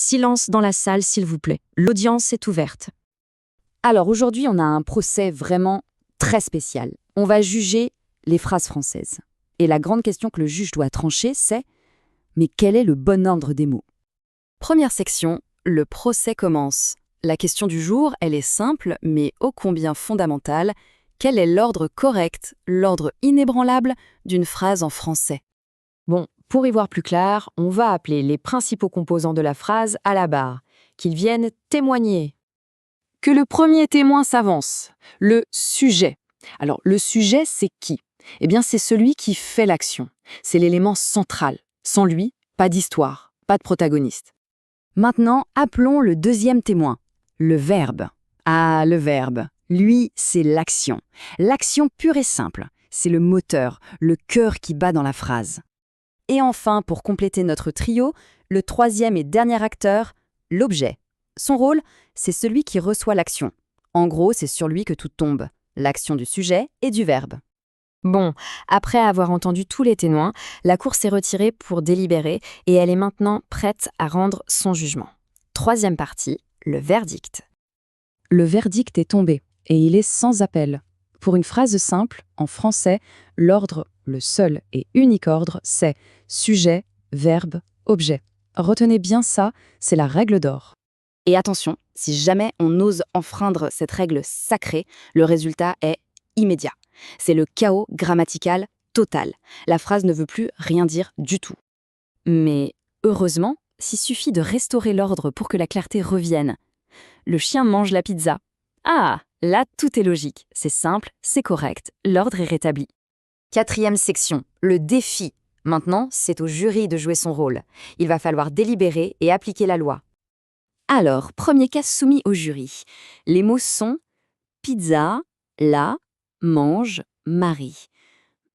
Silence dans la salle, s'il vous plaît. L'audience est ouverte. Alors aujourd'hui, on a un procès vraiment très spécial. On va juger les phrases françaises. Et la grande question que le juge doit trancher, c'est mais quel est le bon ordre des mots? Première section, le procès commence. La question du jour, elle est simple, mais ô combien fondamentale. Quel est l'ordre correct, l'ordre inébranlable d'une phrase en français? Bon, pour y voir plus clair, on va appeler les principaux composants de la phrase à la barre, qu'ils viennent témoigner. Que le premier témoin s'avance. Le sujet. Alors, le sujet, c'est qui? Eh bien, c'est celui qui fait l'action. C'est l'élément central. Sans lui, pas d'histoire, pas de protagoniste. Maintenant, appelons le deuxième témoin. Le verbe. Ah, le verbe. Lui, c'est l'action. L'action pure et simple. C'est le moteur, le cœur qui bat dans la phrase. Et enfin, pour compléter notre trio, le troisième et dernier acteur, l'objet. Son rôle, c'est celui qui reçoit l'action. En gros, c'est sur lui que tout tombe. L'action du sujet et du verbe. Bon, après avoir entendu tous les témoins, la cour s'est retirée pour délibérer et elle est maintenant prête à rendre son jugement. Troisième partie, le verdict. Le verdict est tombé et il est sans appel. Pour une phrase simple, en français, l'ordre, le seul et unique ordre, c'est sujet, verbe, objet. Retenez bien ça, c'est la règle d'or. Et attention, si jamais on ose enfreindre cette règle sacrée, le résultat est immédiat. C'est le chaos grammatical total. La phrase ne veut plus rien dire du tout. Mais heureusement, s'il suffit de restaurer l'ordre pour que la clarté revienne. Le chien mange la pizza. Ah, là, tout est logique. C'est simple, c'est correct, l'ordre est rétabli. Quatrième section, le défi. Maintenant, c'est au jury de jouer son rôle. Il va falloir délibérer et appliquer la loi. Alors, premier cas soumis au jury. Les mots sont pizza, la, mange, Marie.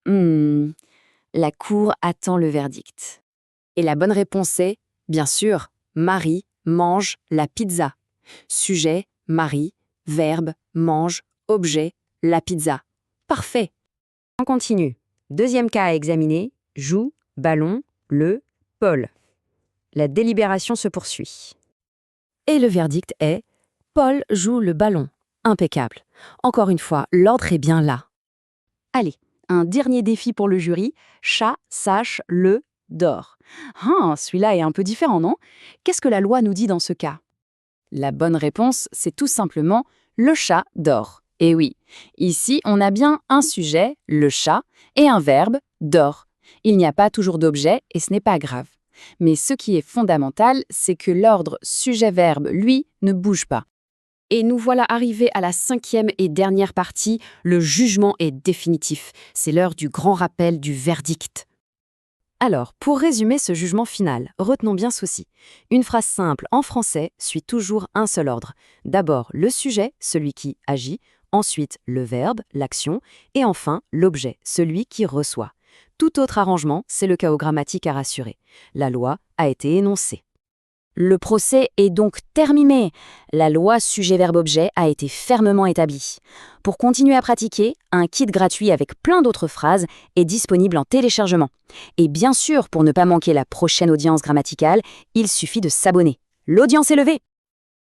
La cour attend le verdict. Et la bonne réponse est, bien sûr, Marie mange la pizza. Sujet, Marie, verbe, mange, objet, la pizza. Parfait. On continue. Deuxième cas à examiner, joue, ballon, le, Paul. La délibération se poursuit. Et le verdict est Paul joue le ballon. Impeccable. Encore une fois, l'ordre est bien là. Allez, un dernier défi pour le jury. Chat sache le dort. Ah, celui-là est un peu différent, non? Qu'est-ce que la loi nous dit dans ce cas? La bonne réponse, c'est tout simplement le chat dort. Et oui, ici, on a bien un sujet, le chat, et un verbe, dort. Il n'y a pas toujours d'objet et ce n'est pas grave. Mais ce qui est fondamental, c'est que l'ordre sujet-verbe, lui, ne bouge pas. Et nous voilà arrivés à la cinquième et dernière partie, le jugement est définitif. C'est l'heure du grand rappel du verdict. Alors, pour résumer ce jugement final, retenons bien ceci. Une phrase simple en français suit toujours un seul ordre. D'abord le sujet, celui qui agit, ensuite le verbe, l'action, et enfin l'objet, celui qui reçoit. Tout autre arrangement, c'est le chaos grammatique à rassurer. La loi a été énoncée. Le procès est donc terminé. La loi sujet-verbe-objet a été fermement établie. Pour continuer à pratiquer, un kit gratuit avec plein d'autres phrases est disponible en téléchargement. Et bien sûr, pour ne pas manquer la prochaine audience grammaticale, il suffit de s'abonner. L'audience est levée!